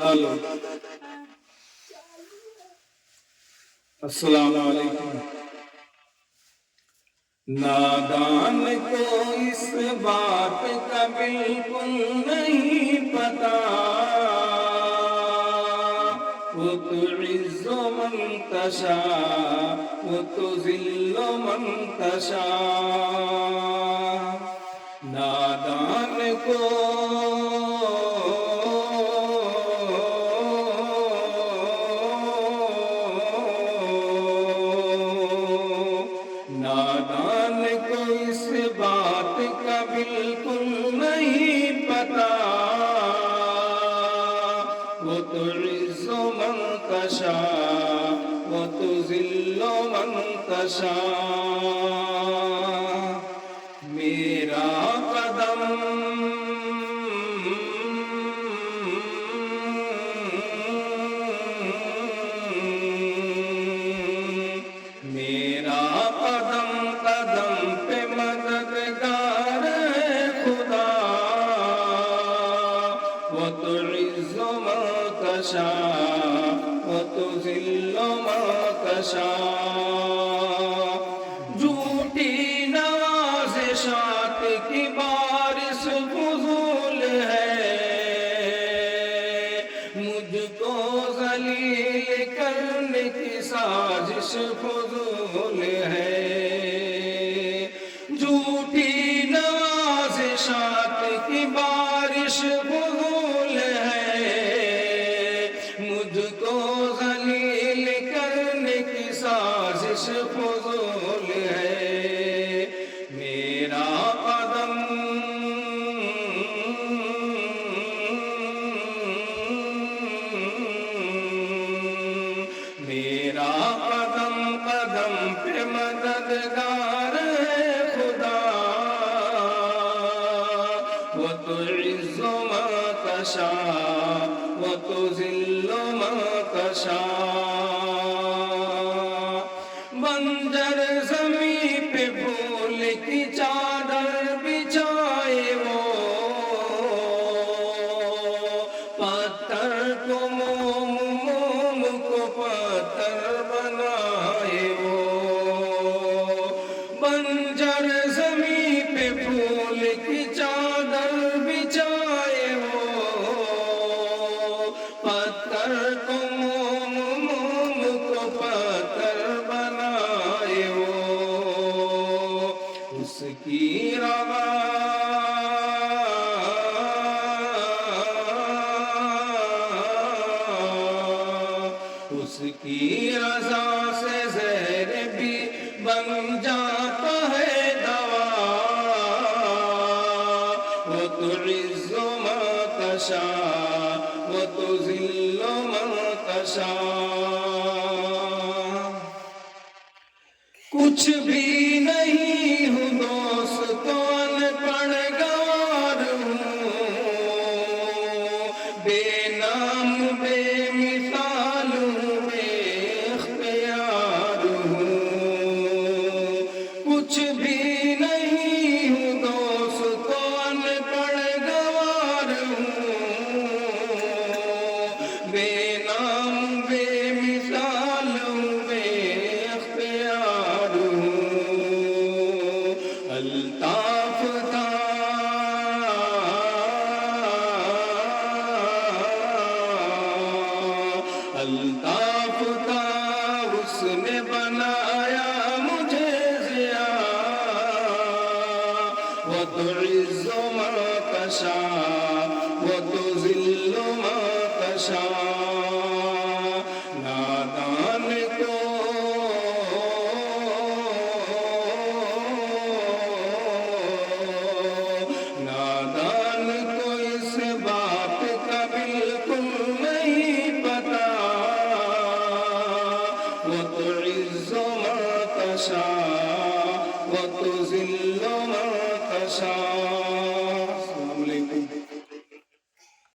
Hello, السلام علیکم۔ نادان کو اس بات کا بالکل نہیں پتا، وہ تو عز من تشاء وہ تو ذل من تشاء۔ نادان کو نادان کو اس بات کا بالکل نہیں پتا، وہ تو عز من تشاء وہ تو ذل من تشاء۔ میرا قدم میرا قدم قدم پہ مددگار ہے خدا، وہ تو عز من تشاء وہ تو ذل من تشاء۔ جھوٹی نوازشات کی بارش فضول ہے، مجھ کو ذلیل کرنے کی سازش فضول ہے۔ جھوٹی نوازشات کی بارش فضول ہے، مجھ کو ذلیل کرنے کی سازش فضول ہے۔ میرا قدم میرا قدم قدم پہ مددگار ہے خدا، وہ تو عز من تشاء وہ تو ذل من تشاء۔ بنجر زمیں پہ پھول کی چادر بچھائے وہ، پتھر کو موم موم کو پتھر بنائے وہ۔ بنجر زمیں پہ پھول کی چادر بچھائے وہ، پتھر کو موم موم کو پتھر بنائے وہ۔ اس کی روا اس کی رضا سے زہر بھی بن جاتا ہے دوا، وہ تو عز من تشاء وہ تو ذل من تشاء۔ کچھ بھی نہیں ہوں دوستوں ان پڑھ گوار ہوں، بے نام بے مثال ہوں، بے اختیار ہوں۔ کچھ بھی نہیں ہوں دوستوں ان پڑھ گوار ہوں، بے نام بے مثال ہوں، بے اختیار ہوں۔ الطاف تھا الطاف تھا اس نے بنایا مجھے ضیاء، وہ تو عز من تشاء وہ تو ذل من تشاء۔ نادان کو نادان کو اس بات کا بالکل نہیں پتا، وہ تو عز من تشاء